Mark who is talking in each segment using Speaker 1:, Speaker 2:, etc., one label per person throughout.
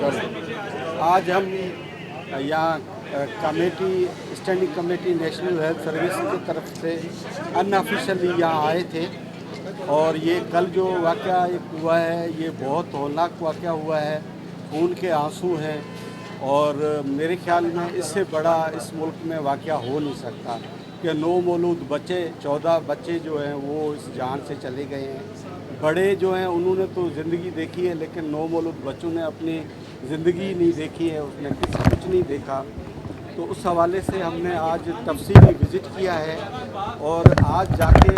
Speaker 1: आज हम यहाँ committee standing committee national health service की तरफ से अनऑफिशियली यहाँ आए थे और ये कल जो वाक़या एक हुआ है ये बहुत हौलनाक वाक़या हुआ है। खून के आंसू हैं और मेरे ख्याल में इससे बड़ा इस मुल्क में वाक़या हो नहीं सकता कि नौमौलूद बच्चे 14 बच्चे जो हैं वो इस जान से चले गए हैं। बड़े जो हैं उन्होंने तो ज़िंदगी देखी है लेकिन नौमौलूद बच्चों ने अपनी ज़िंदगी नहीं देखी है, उसने कुछ नहीं देखा। तो उस हवाले से हमने आज तफसीली विज़िट किया है और आज जाके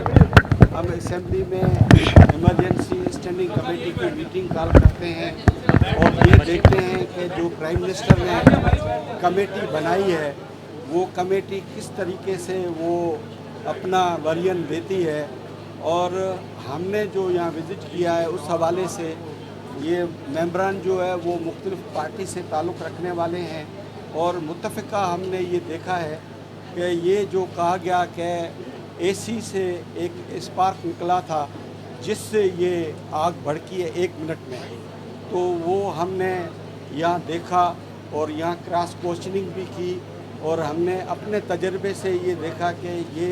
Speaker 1: हम असेंबली में इमरजेंसी स्टैंडिंग कमेटी की मीटिंग कॉल करते हैं और ये देखते हैं कि जो प्राइम मिनिस्टर ने कमेटी बनाई है वो कमेटी किस तरीके से वो अपना वर्जन देती है। और हमने जो यहाँ विज़िट किया है उस हवाले से ये मेंबरान जो है वो मुख्तलिफ़ पार्टी से ताल्लुक़ रखने वाले हैं और मुत्तफ़िका हमने ये देखा है कि ये जो कहा गया कि एसी से एक स्पार्क निकला था जिससे ये आग भड़की है 1 मिनट में, तो वो हमने यहाँ देखा और यहाँ क्रॉस क्वेश्चनिंग भी की और हमने अपने तजर्बे से ये देखा कि ये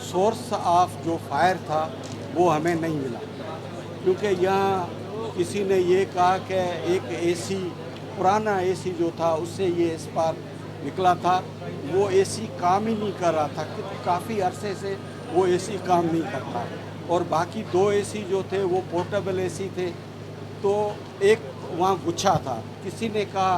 Speaker 1: सोर्स ऑफ जो फायर था वो हमें नहीं मिला, क्योंकि यहाँ किसी ने ये कहा कि एक एसी पुराना एसी जो था उससे ये स्पार्क निकला था। वो एसी काम ही नहीं कर रहा था, काफ़ी अरसे से वो एसी काम नहीं करता और बाकी 2 एसी जो थे वो पोर्टेबल एसी थे। तो एक वहाँ गुच्छा था, किसी ने कहा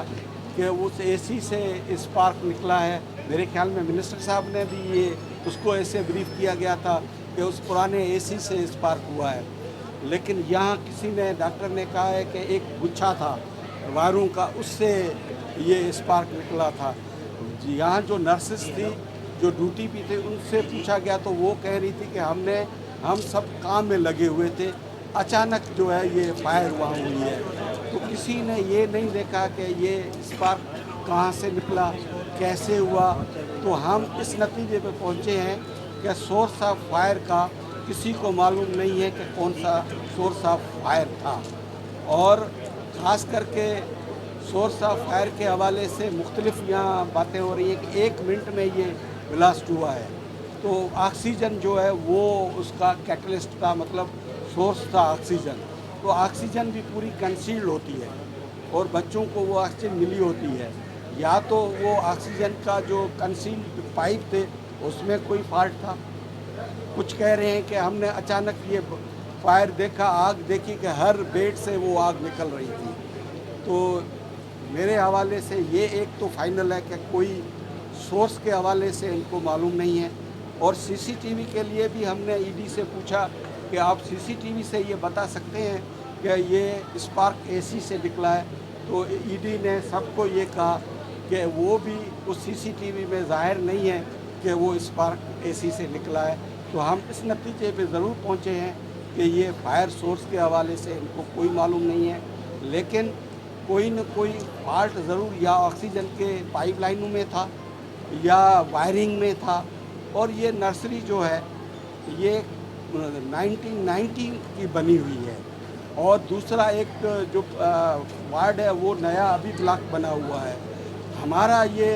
Speaker 1: कि उस एसी से स्पार्क निकला है। मेरे ख्याल में मिनिस्टर साहब ने भी ये उसको ऐसे ब्रीफ किया गया था कि उस पुराने एसी से स्पार्क हुआ है, लेकिन यहाँ किसी ने डॉक्टर ने कहा है कि एक गुच्छा था वायरों का उससे ये स्पार्क निकला था। यहाँ जो नर्सेस थी जो ड्यूटी पे थे उनसे पूछा गया तो वो कह रही थी कि हम सब काम में लगे हुए थे, अचानक जो है ये फायर वहाँ हुई है। तो किसी ने ये नहीं देखा कि ये स्पार्क कहाँ से निकला, कैसे हुआ। तो हम इस नतीजे पे पहुँचे हैं कि सोर्स ऑफ फायर का किसी को मालूम नहीं है कि कौन सा सोर्स ऑफ फायर था और ख़ास करके सोर्स ऑफ फायर के हवाले से मुख्तलिफ यहाँ बातें हो रही हैं कि 1 मिनट में ये ब्लास्ट हुआ है। तो ऑक्सीजन जो है वो उसका कैटलिस्ट था, मतलब सोर्स था ऑक्सीजन। तो ऑक्सीजन भी पूरी कंसील्ड होती है और बच्चों को वो ऑक्सीजन मिली होती है, या तो वो ऑक्सीजन का जो कंसील्ड पाइप थे उसमें कोई फॉल्ट था। कुछ कह रहे हैं कि हमने अचानक ये फायर देखा, आग देखी कि हर बेड से वो आग निकल रही थी। तो मेरे हवाले से ये एक तो फाइनल है कि कोई सोर्स के हवाले से इनको मालूम नहीं है। और सीसीटीवी के लिए भी हमने ईडी से पूछा कि आप सीसीटीवी से ये बता सकते हैं कि ये स्पार्क एसी से निकला है। तो ईडी ने सबको ये कहा कि वो भी उस सीसीटीवी में ज़ाहिर नहीं है कि वो स्पार्क एसी से निकला है। तो हम इस नतीजे पे ज़रूर पहुँचे हैं कि ये फायर सोर्स के हवाले से इनको कोई मालूम नहीं है, लेकिन कोई न कोई फॉल्ट ज़रूर या ऑक्सीजन के पाइपलाइनों में था या वायरिंग में था। और ये नर्सरी जो है ये 1990 की बनी हुई है और दूसरा एक जो वार्ड है वो नया अभी ब्लॉक बना हुआ है। हमारा ये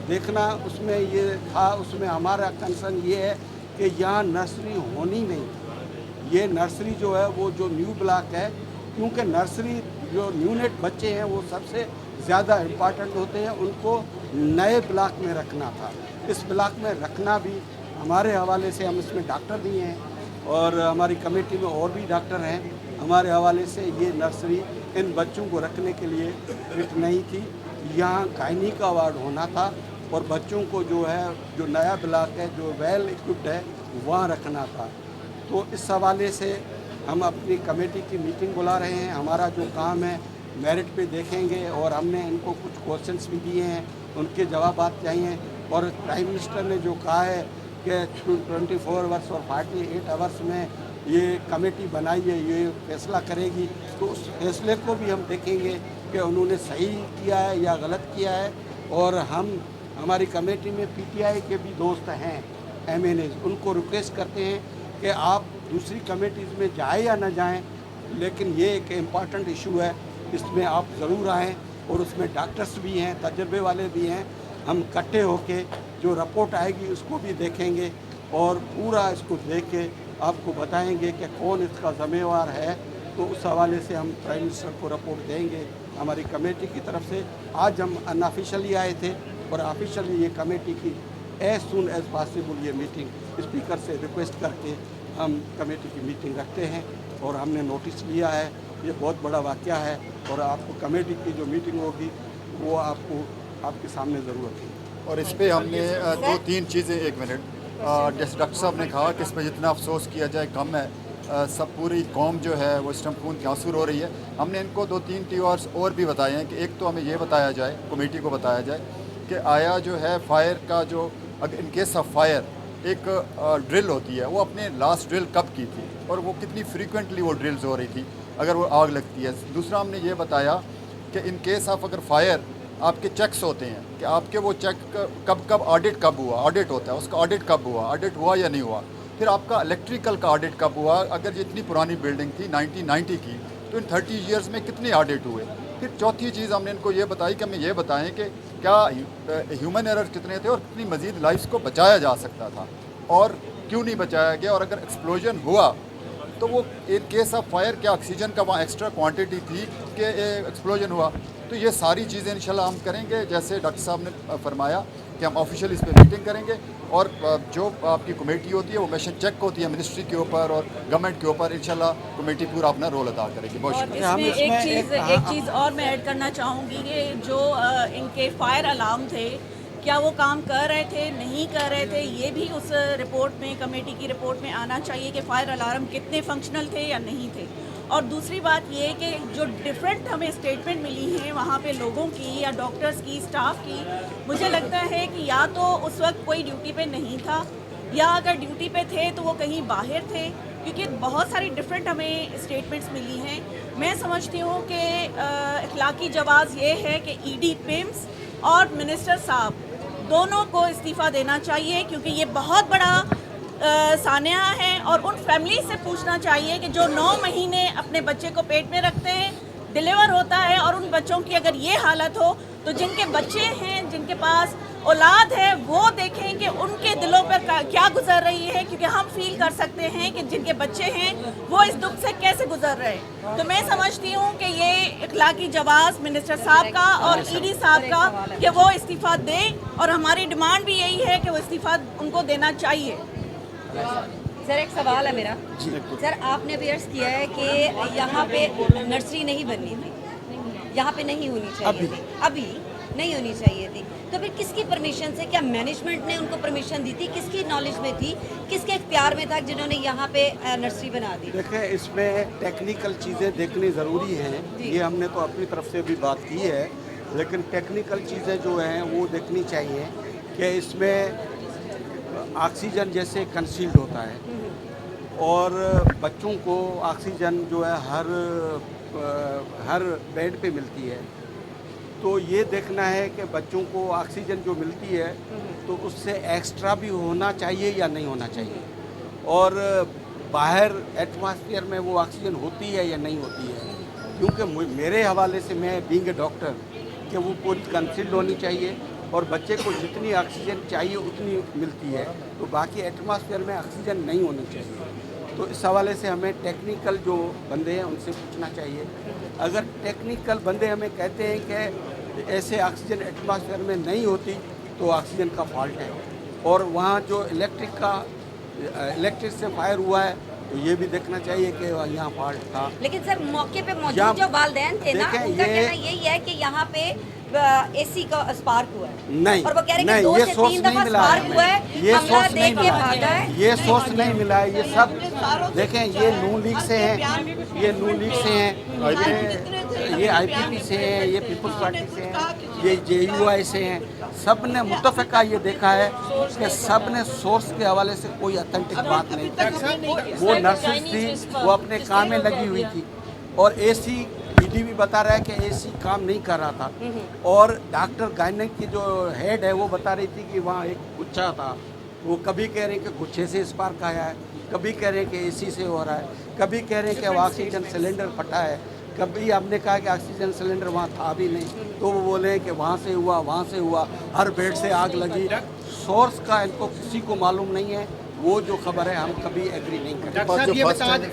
Speaker 1: देखना उसमें ये था, उसमें हमारा कंसर्न ये है कि यहाँ नर्सरी होनी नहीं। ये नर्सरी जो है वो जो न्यू ब्लॉक है, क्योंकि नर्सरी जो न्यूनेट बच्चे हैं वो सबसे ज़्यादा इम्पॉर्टेंट होते हैं, उनको नए ब्लॉक में रखना था। इस ब्लॉक में रखना भी हमारे हवाले से, हम इसमें डॉक्टर भी हैं और हमारी कमेटी में और भी डॉक्टर हैं, हमारे हवाले से ये नर्सरी इन बच्चों को रखने के लिए फिट नहीं थी। यहाँ गायनी का वार्ड होना था और बच्चों को जो है जो नया ब्लॉक है जो वेल इक्विप्ड है वहाँ रखना था। तो इस हवाले से हम अपनी कमेटी की मीटिंग बुला रहे हैं। हमारा जो काम है मेरिट पे देखेंगे और हमने इनको कुछ क्वेश्चंस भी दिए हैं, उनके जवाब चाहिए। और प्राइम मिनिस्टर ने जो कहा है कि 24 आवर्स और 48 आवर्स में ये कमेटी बनाई है, ये फैसला करेगी, तो उस फैसले को भी हम देखेंगे कि उन्होंने सही किया है या गलत किया है। और हम हमारी कमेटी में पीटीआई के भी दोस्त हैं एमएनएज, उनको रिक्वेस्ट करते हैं कि आप दूसरी कमेटीज़ में जाएं या ना जाएं, लेकिन ये एक इम्पॉर्टेंट इशू है इसमें आप ज़रूर आएँ और उसमें डॉक्टर्स भी हैं, तजर्बे वाले भी हैं। हम इकट्ठे होके जो रिपोर्ट आएगी उसको भी देखेंगे और पूरा इसको देख के आपको बताएंगे कि कौन इसका ज़िम्मेवार है। तो उस हवाले से हम प्राइम मिनिस्टर को रिपोर्ट देंगे हमारी कमेटी की तरफ से। आज हम अनऑफिशियली आए थे और ऑफिशियली ये कमेटी की एज सुन एज पॉसिबल ये मीटिंग स्पीकर से रिक्वेस्ट करके हम कमेटी की मीटिंग रखते हैं और हमने नोटिस लिया है। ये बहुत बड़ा वाक़या है और आपको कमेटी की जो मीटिंग होगी वो आपको आपके सामने ज़रूर रखेंगे।
Speaker 2: और इस पर हमने दो तीन चीज़ें, एक मिनट, जैसे डॉक्टर साहब ने कहा कि इस पर जितना अफसोस किया जाए कम है। सब पूरी कौम जो है वो इस टाइम खून के आंसू रो रही है। हमने इनको दो तीन टीवर्स और भी बताए हैं कि एक तो हमें ये बताया जाए, कमेटी को बताया जाए कि आया जो है फायर का जो इन केस ऑफ फायर एक ड्रिल होती है, वो अपने लास्ट ड्रिल कब की थी और वो कितनी फ्रीक्वेंटली वो ड्रिल्स हो रही थी अगर वो आग लगती है। दूसरा हमने ये बताया कि इन केस ऑफ अगर फायर आपके चेक्स होते हैं कि आपके वो चेक कब ऑडिट कब हुआ, ऑडिट होता है उसका, ऑडिट कब हुआ, ऑडिट हुआ या नहीं हुआ। फिर आपका इलेक्ट्रिकल का ऑडिट कब हुआ, अगर ये इतनी पुरानी बिल्डिंग थी 1990 की तो इन 30 ईयर्स में कितने ऑडिट हुए। फिर चौथी चीज़ हमने इनको ये बताई कि हमें ये बताएं कि क्या ह्यूमन एरर कितने थे और कितनी मज़ीद लाइफ्स को बचाया जा सकता था और क्यों नहीं बचाया गया। और अगर एक्सप्लोजन हुआ तो वो इन केस ऑफ फायर क्या ऑक्सीजन का वहाँ एक्स्ट्रा क्वांटिटी थी कि एक्सप्लोजन हुआ। तो ये सारी चीज़ें इंशाल्लाह हम करेंगे जैसे डॉक्टर साहब ने फरमाया कि हम ऑफिशियल इस पर मीटिंग करेंगे और जो आपकी कमेटी होती है वो मिशन चेक होती है मिनिस्ट्री के ऊपर और गवर्नमेंट के ऊपर। इंशाल्लाह कमेटी पूरा अपना रोल अदा करेगी। बहुत शुक्रिया।
Speaker 3: इसमें एक चीज़ और मैं ऐड करना चाहूँगी कि जो इनके फायर अलार्म थे क्या वो काम कर रहे थे, नहीं कर रहे थे, ये भी उस रिपोर्ट में, कमेटी की रिपोर्ट में आना चाहिए कि फायर अलार्म कितने फंक्शनल थे या नहीं थे। और दूसरी बात ये कि जो डिफरेंट हमें स्टेटमेंट मिली हैं वहाँ पे लोगों की या डॉक्टर्स की, स्टाफ की, मुझे लगता है कि या तो उस वक्त कोई ड्यूटी पे नहीं था या अगर ड्यूटी पे थे तो वो कहीं बाहर थे, क्योंकि बहुत सारी डिफरेंट हमें स्टेटमेंट्स मिली हैं। मैं समझती हूँ कि इखलाकी जवाब ये है कि ईडी पिम्स और मिनिस्टर साहब दोनों को इस्तीफ़ा देना चाहिए, क्योंकि ये बहुत बड़ा सान्या है। और उन फैमिली से पूछना चाहिए कि जो 9 महीने अपने बच्चे को पेट में रखते हैं, डिलीवर होता है और उन बच्चों की अगर ये हालत हो तो जिनके बच्चे हैं, जिनके पास औलाद है, वो देखें कि उनके दिलों पर क्या गुजर रही है, क्योंकि हम फील कर सकते हैं कि जिनके बच्चे हैं वो इस दुख से कैसे गुजर रहे हैं। तो मैं समझती हूँ कि ये इखलाकी जवाब मिनिस्टर साहब का और ईडी साहब का कि वो इस्तीफ़ा दें और हमारी डिमांड भी यही है कि वो इस्तीफ़ा उनको देना चाहिए।
Speaker 4: सर एक सवाल है मेरा। सर आपने अभी अर्ज़ किया है कि यहाँ पे नर्सरी नहीं बननी थी, यहाँ पे नहीं होनी चाहिए थी, अभी नहीं होनी चाहिए थी, तो फिर किसकी परमिशन से, क्या मैनेजमेंट ने उनको परमिशन दी थी, किसकी नॉलेज में थी, किसके इख्तियार में था जिन्होंने यहाँ पे नर्सरी बना दी?
Speaker 1: देखें, इसमें टेक्निकल चीज़ें देखनी ज़रूरी हैं। ये हमने तो अपनी तरफ से भी बात की है, लेकिन टेक्निकल चीज़ें जो हैं वो देखनी चाहिए कि इसमें ऑक्सीजन जैसे कंसील्ड होता है और बच्चों को ऑक्सीजन जो है हर बेड पे मिलती है। तो ये देखना है कि बच्चों को ऑक्सीजन जो मिलती है तो उससे एक्स्ट्रा भी होना चाहिए या नहीं होना चाहिए, और बाहर एटमॉस्फेयर में वो ऑक्सीजन होती है या नहीं होती है। क्योंकि मेरे हवाले से, मैं बीइंग ए डॉक्टर, कि वो पूरी कंसील्ड होनी चाहिए और बच्चे को जितनी ऑक्सीजन चाहिए उतनी मिलती है, तो बाकी एटमॉस्फेयर में ऑक्सीजन नहीं होनी चाहिए। तो इस हवाले से हमें टेक्निकल जो बंदे हैं उनसे पूछना चाहिए। अगर टेक्निकल बंदे हमें कहते हैं कि ऐसे ऑक्सीजन एटमॉस्फेयर में नहीं होती तो ऑक्सीजन का फॉल्ट है, और वहाँ जो इलेक्ट्रिक से फायर हुआ है तो ये भी देखना चाहिए कि यहाँ फॉल्ट था।
Speaker 4: लेकिन सर मौके पे मौजूद जो वालिदैन थे ना, उनका कहना यही है कि यहाँ पे एसी का स्पार्क हुआ है।
Speaker 1: नहीं,
Speaker 4: और वो कह रहे हैं कि 2 से 3 दफा स्पार्क हुआ है,
Speaker 1: ये
Speaker 4: हमला
Speaker 1: सोर्स नहीं
Speaker 4: देख के भागा है।
Speaker 1: ये सोर्स नहीं मिला है। ये सब देखें, ये नून लीग से हैं, ये नून लीग से हैं, ये आईपीपी से हैं, ये पीपल्स पार्टी से हैं, ये जेयूआई से हैं। सब ने मुतफ़िका ये देखा है कि सब ने सोर्स के हवाले से कोई ऑथेंटिक बात नहीं की। वो नर्सेस थी, वो अपने काम में लगी हुई थी, और एसी ईडी भी बता रहा है कि एसी काम नहीं कर रहा था, और डॉक्टर गायनेक की जो हेड है वो बता रही थी कि वहाँ एक गुच्छा था। वो कभी कह रहे हैं कि गुच्छे से स्पार्क आया है, कभी कह रहे हैं कि एसी से हो रहा है, कभी कह रहे हैं कि ऑक्सीजन सिलेंडर फटा है, कभी हमने कहा कि ऑक्सीजन सिलेंडर वहाँ था भी नहीं, तो वो बोले कि वहाँ से हुआ, हर बेड से आग लगी। सोर्स का इनको किसी को मालूम नहीं है। वो जो खबर है हम कभी एग्री नहीं करते।
Speaker 5: डॉक्टर साहब ये बता दें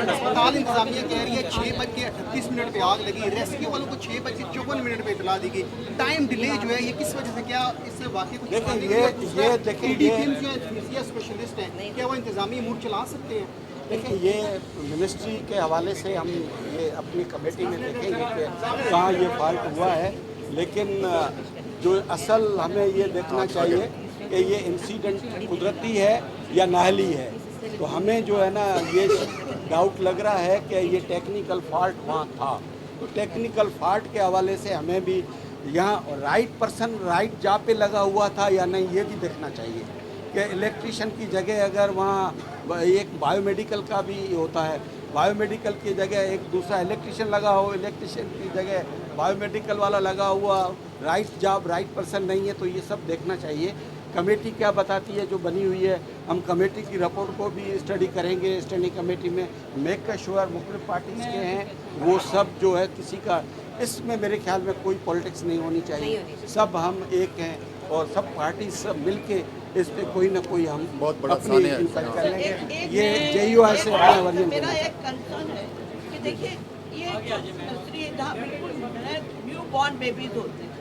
Speaker 5: अस्पताल इंतजामिया कह रही है 6:38 पे आग लगी, रेस्क्यू वालों को 6:54 पे इतला दी गई। टाइम डिले जो है ये किस वजह से, क्या इससे वाकई कुछ
Speaker 1: ये देखिए
Speaker 5: स्पेशलिस्ट हैं, क्या वो इंतजामी मूड चला सकते हैं?
Speaker 1: देखिए ये मिनिस्ट्री के हवाले से हम ये अपनी कमेटी में देखेंगे कि कहाँ ये फॉल्ट हुआ है, लेकिन जो असल हमें ये देखना चाहिए कि ये इंसिडेंट कुदरती है या नाहली है। तो हमें जो है ना ये डाउट लग रहा है कि ये टेक्निकल फॉल्ट वहाँ था। तो टेक्निकल फॉल्ट के हवाले से हमें भी यहाँ राइट पर्सन राइट जॉब पे लगा हुआ था या नहीं, ये भी देखना चाहिए कि इलेक्ट्रिशियन की जगह अगर वहाँ एक बायोमेडिकल का भी होता है, बायोमेडिकल की जगह एक दूसरा इलेक्ट्रिशियन लगा हो, इलेक्ट्रिशियन की जगह बायोमेडिकल वाला लगा हुआ, राइट जॉब राइट पर्सन नहीं है, तो ये सब देखना चाहिए। कमेटी क्या बताती है जो बनी हुई है, हम कमेटी की रिपोर्ट को भी स्टडी करेंगे स्टैंडिंग कमेटी में। मेक श्योर मुख्तलिफ पार्टीज़ के हैं, वो सब जो है किसी का इसमें मेरे ख्याल में कोई पॉलिटिक्स नहीं होनी चाहिए। सब हम एक हैं और सब पार्टी सब मिल के इस पर कोई ना कोई हम
Speaker 2: बहुत बड़ा
Speaker 1: अपनी इम्पैक्ट कर लेंगे। ये JUI से अपना वर्जन
Speaker 6: मेरा एक कंसर्न है कि देखिए ये नर्सरी जहाँ बिल्कुल न्यू बॉर्न बेबीज होते हैं,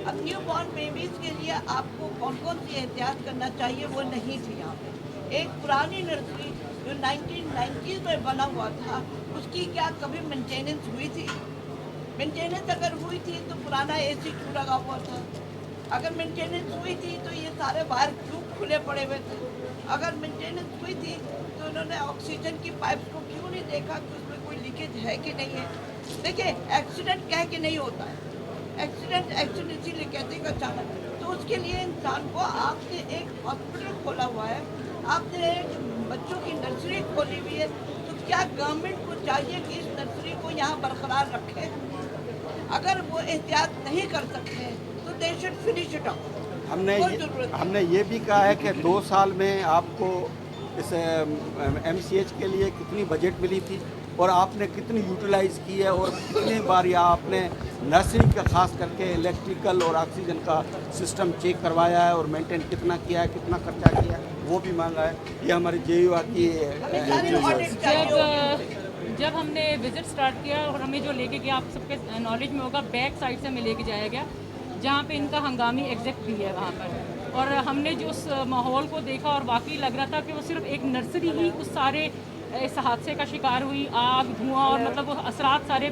Speaker 6: अब न्यू बॉर्न बेबीज के लिए आपको कौन कौन सी एहतियात करना चाहिए वो नहीं थी यहाँ पे। एक पुरानी नर्सरी जो 1990s में बना हुआ था उसकी क्या कभी मेंटेनेंस हुई थी? मेंटेनेंस अगर हुई थी तो पुराना AC क्यों लगा हुआ था? अगर मेंटेनेंस हुई थी तो ये सारे वायर क्यों खुले पड़े हुए थे? अगर मेंटेनेंस हुई थी तो उन्होंने ऑक्सीजन की पाइप्स को क्यों नहीं देखा कि उसमें कोई लीकेज है कि नहीं है? देखिए एक्सीडेंट कह के नहीं होता है, एक्सीडेंट इसीलिए कहते हैं अचानक। तो उसके लिए इंसान को आपने एक हॉस्पिटल खोला हुआ है, आपने एक बच्चों की नर्सरी खोली हुई है, तो क्या गवर्नमेंट को चाहिए कि इस नर्सरी को यहाँ बरकरार रखे? अगर वो एहतियात नहीं कर सकते तो they should finish it of.
Speaker 1: हमने ये भी कहा है कि 2 साल में आपको इस MCH के लिए कितनी बजट मिली थी और आपने कितनी यूटिलाइज़ की है और कितनी बार या आपने नर्सरी का खास करके इलेक्ट्रिकल और ऑक्सीजन का सिस्टम चेक करवाया है और मेंटेन कितना किया है, कितना खर्चा किया है, वो भी मांगा है। ये हमारी JUI की
Speaker 7: जब हमने विज़िट स्टार्ट किया और हमें जो लेके गया, आप सबके नॉलेज में होगा, बैक साइड से हमें लेके जाया गया जहाँ पे इनका हंगामी एग्जैक्ट भी है वहाँ पर, और हमने जो उस माहौल को देखा और वाकई लग रहा था कि वो सिर्फ एक नर्सरी ही उस सारे इस हादसे का शिकार हुई, आग धुआं और मतलब वो असरात सारे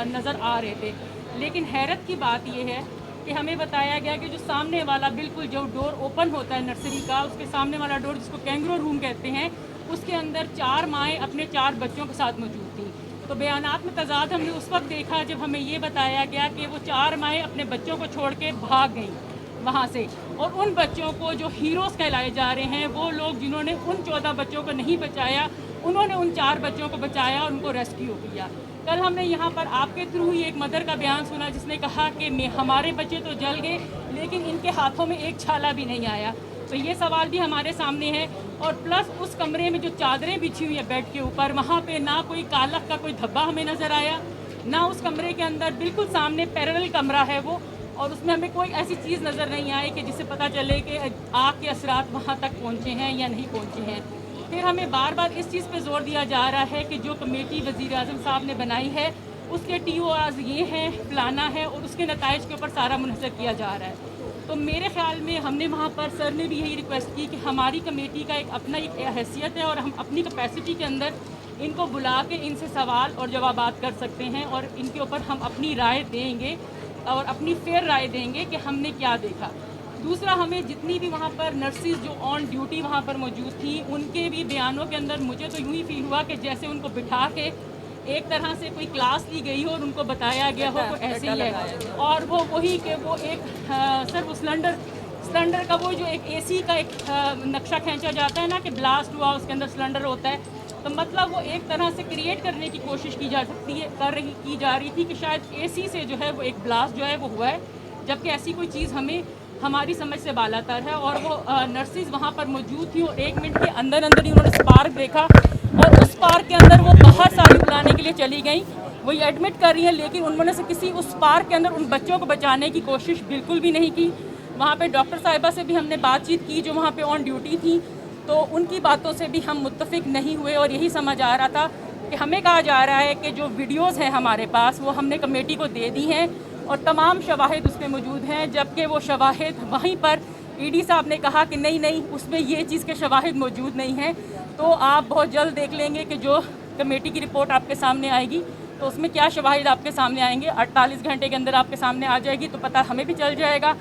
Speaker 7: नज़र आ रहे थे। लेकिन हैरत की बात यह है कि हमें बताया गया कि जो सामने वाला बिल्कुल जो डोर ओपन होता है नर्सरी का, उसके सामने वाला डोर जिसको कैंगरो रूम कहते हैं, उसके अंदर 4 माएँ अपने 4 बच्चों के साथ मौजूद थी। तो बयानात में तजाद हमने उस वक्त देखा जब हमें ये बताया गया कि वो 4 माएँ अपने बच्चों को छोड़ के भाग गईं वहाँ से, और उन बच्चों को जो हीरोज़ कहलाए जा रहे हैं वो लोग जिन्होंने उन 14 बच्चों को नहीं बचाया, उन्होंने उन 4 बच्चों को बचाया और उनको रेस्क्यू किया। कल हमने यहाँ पर आपके थ्रू ही एक मदर का बयान सुना जिसने कहा कि हमारे बच्चे तो जल गए लेकिन इनके हाथों में एक छाला भी नहीं आया। तो ये सवाल भी हमारे सामने है। और प्लस उस कमरे में जो चादरें बिछी हुई है बेड के ऊपर, वहाँ पे ना कोई कालख का कोई धब्बा हमें नज़र आया, ना उस कमरे के अंदर बिल्कुल सामने पैरेलल कमरा है वो, और उसमें हमें कोई ऐसी चीज़ नज़र नहीं आई कि जिससे पता चले कि आग के असरात वहाँ तक पहुँचे हैं या नहीं पहुँचे हैं। फिर हमें बार बार इस चीज़ पे जोर दिया जा रहा है कि जो कमेटी वज़ीर आज़म साहब ने बनाई है उसके TORs ये हैं, फलाना है, और उसके नताइज के ऊपर सारा मुनहसर किया जा रहा है। तो मेरे ख्याल में हमने वहाँ पर सर ने भी यही रिक्वेस्ट की कि हमारी कमेटी का एक अपना एक हैसियत है और हम अपनी कैपेसिटी के अंदर इनको बुला के इनसे सवाल और जवाबात कर सकते हैं और इनके ऊपर हम अपनी राय देंगे और अपनी फेयर राय देंगे कि हमने क्या देखा। दूसरा, हमें जितनी भी वहाँ पर नर्सिस जो ऑन ड्यूटी वहाँ पर मौजूद थी उनके भी बयानों के अंदर मुझे तो यूँ ही फील हुआ कि जैसे उनको बिठा के एक तरह से कोई क्लास ली गई हो और उनको बताया गया हो तो ऐसे ही है। और वो वही कि वो एक सर वो सिलेंडर का वो जो एक AC का एक नक्शा खींचा जाता है ना कि ब्लास्ट हुआ उसके अंदर सिलेंडर होता है, तो मतलब वो एक तरह से क्रिएट करने की कोशिश की जा रही थी कि शायद AC से जो है वो एक ब्लास्ट जो है वो हुआ है, जबकि ऐसी कोई चीज़ हमारी समझ से बालातर है। और वो नर्सिस वहाँ पर मौजूद थी और 1 मिनट के अंदर अंदर ही उन्होंने स्पार्क देखा और उस पार्क के अंदर वो बाहर साड़ी उड़ाने के लिए चली गई, वो ये एडमिट कर रही हैं, लेकिन उन्होंने से किसी उस पार्क के अंदर उन बच्चों को बचाने की कोशिश बिल्कुल भी नहीं की। वहाँ पे डॉक्टर साहिबा से भी हमने बातचीत की जो वहाँ पे ऑन ड्यूटी थी, तो उनकी बातों से भी हम मुत्तफिक नहीं हुए और यही समझ आ रहा था कि हमें कहा जा रहा है कि जो वीडियोज़ हैं हमारे पास वो हमने कमेटी को दे दी हैं और तमाम शवाहिद उसमें मौजूद हैं, जबकि वो शवाहिद वहीं पर ईडी साहब ने कहा कि नहीं उसमें ये चीज़ के शवाहिद मौजूद नहीं हैं। तो आप बहुत जल्द देख लेंगे कि जो कमेटी की रिपोर्ट आपके सामने आएगी तो उसमें क्या शवाहिद आपके सामने आएंगे। 48 घंटे के अंदर आपके सामने आ जाएगी तो पता हमें भी चल जाएगा,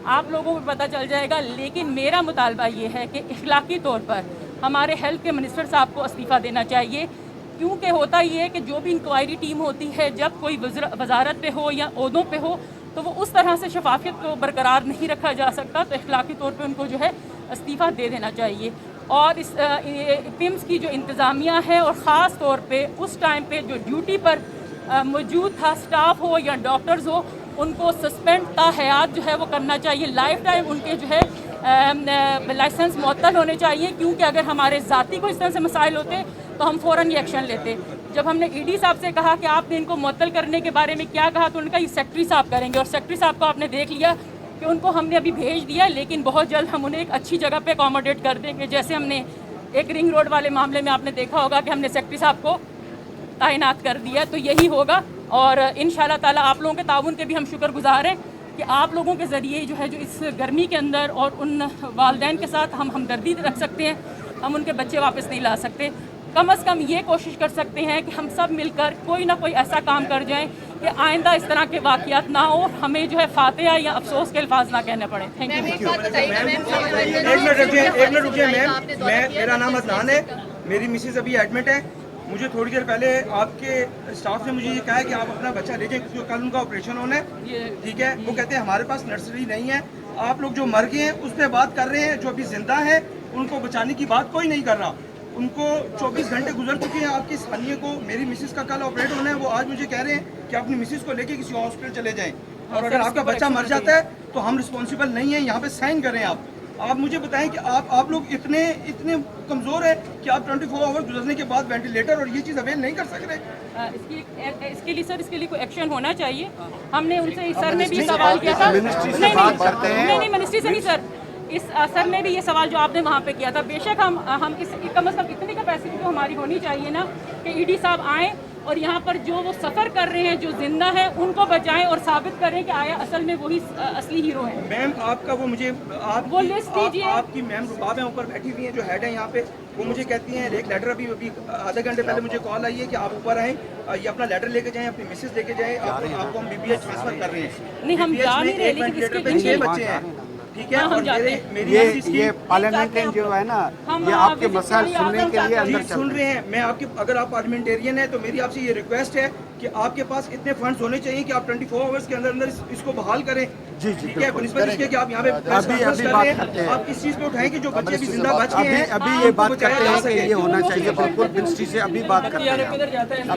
Speaker 7: आप लोगों को पता चल जाएगा। लेकिन मेरा मुतालबा ये है कि इखलाकी तौर पर हमारे हेल्थ के मिनिस्टर साहब को इस्तीफ़ा देना चाहिए, क्योंकि होता ये है कि जो भी इंक्वायरी टीम होती है जब कोई वजारत पे हो या ओहदों पे हो तो वो उस तरह से शफाफियत को बरकरार नहीं रखा जा सकता, तो इखलाकी तौर पे उनको जो है इस्तीफ़ा दे देना चाहिए। और इस पिम्स की जो इंतज़ामिया है और ख़ास तौर पे उस टाइम पे जो ड्यूटी पर मौजूद था स्टाफ हो या डॉक्टर्स हो, उनको सस्पेंड ताहयात जो है वो करना चाहिए, लाइफ टाइम उनके जो है लाइसेंस मुअत्तल होने चाहिए, क्योंकि अगर हमारे ज़ाती को इस तरह से मसाइल होते तो हम फ़ौरन ये एक्शन लेते। जब हमने ईडी साहब से कहा कि आपने इनको मुअत्तल करने के बारे में क्या कहा तो उन्होंने कहा ये सेक्रेटरी साहब करेंगे, और सेक्रेटरी साहब को आपने देख लिया कि उनको हमने अभी भेज दिया, लेकिन बहुत जल्द हम उन्हें एक अच्छी जगह पे अकोमोडेट कर देंगे। जैसे हमने एक रिंग रोड वाले मामले में आपने देखा होगा कि हमने सेक्रेटरी साहब को तैनात कर दिया, तो यही होगा। और इंशाल्लाह ताला आप लोगों के ताउन के भी हम शुक्रगुजार हैं कि आप लोगों के ज़रिए जो है जो इस गर्मी के अंदर और उन वालिदैन के साथ हम हमदर्दी रख सकते हैं, हम उनके बच्चे वापस नहीं ला सकते, कम से कम ये कोशिश कर सकते हैं कि हम सब मिलकर कोई ना कोई ऐसा काम कर जाएं कि आइंदा इस तरह के वाक़यात ना हो, हमें जो है फातिहा या अफसोस के अल्फाज ना कहने पड़े। Thank you.
Speaker 8: एक मिनट रुकिए मैम, मेरा नाम अदनान है, मेरी मिसेज अभी एडमिट है। मुझे थोड़ी देर पहले आपके स्टाफ ने मुझे ये कहा है कि आप अपना बच्चा ले जाएं क्योंकि कल उनका ऑपरेशन होना है, ठीक है। वो कहते हैं हमारे पास नर्सरी नहीं है, आप लोग जो मर गए हैं उस पर बात कर रहे हैं, जो अभी जिंदा है उनको बचाने की बात कोई नहीं कर रहा। उनको 24 घंटे गुजर चुके हैं आपकी सानिया को, मेरी मिसेस का कल ऑपरेट होना है, वो आज मुझे कह रहे हैं कि अपनी मिसेस को लेके किसी हॉस्पिटल चले जाएं, और अगर आपका बच्चा मर जाता है तो हम रिस्पॉन्सिबल नहीं है, यहाँ पे साइन करें आप मुझे बताएं कि आप लोग इतने कमज़ोर हैं कि आप 24 आवर गुजरने के बाद वेंटिलेटर और ये चीज़ अवेल नहीं कर सक रहे।
Speaker 7: इसके लिए सर, इसके लिए कोई एक्शन होना चाहिए। हमने उनसे सर ने भी सवाल किया था, नहीं मिनिस्ट्री से नहीं सर, इस सर ने भी ये सवाल जो आपने वहाँ पे किया था, बेशक हम इस कम से कम इतनी कैपेसिटी तो हमारी होनी चाहिए ना कि ईडी साहब आएँ और यहाँ पर जो वो सफ़र कर रहे हैं, जो जिंदा है, उनको बचाएं और साबित करें कि आया असल में वही असली हीरो है।
Speaker 8: मैम आपका वो मुझे
Speaker 7: वो लिस्ट दीजिए।
Speaker 8: आपकी मैम रुबाब है ऊपर बैठी हुई हैं, जो हेड है यहाँ पे, वो मुझे कहती हैं एक लेटर अभी आधे घंटे पहले मुझे कॉल आई है कि आप ऊपर आएँ, ये अपना लेटर लेके जाएं, अपनी मिसेज लेके जाएं, आपको हम BBH ट्रांसफर कर रहे हैं।
Speaker 7: नहीं हम जा नहीं रहे, लेकिन इसके
Speaker 8: 6 बच्चे हैं, ठीक है। और
Speaker 1: ये पार्लियामेंटेरियन जो है ना, ये आपके मसाइल सुनने के लिए अंदर
Speaker 8: सुन रहे हैं। मैं आपके, अगर आप पार्लियामेंटेरियन है तो मेरी आपसे ये रिक्वेस्ट है कि आपके पास इतने फंड्स होने चाहिए कि आप 24 आवर्स के अंदर इसको बहाल करें।
Speaker 1: जी
Speaker 8: ठीक है, बनिस्बत इसके कि आप यहाँ पे अभी बात करते हैं, आप इस चीज़ पे उठाएं कि जो बच्चे भी जिंदा बच गए हैं,
Speaker 1: अभी ये बात करते हैं कि ये होना चाहिए, बिल्कुल मिनिस्ट्री से अभी बात करते हैं।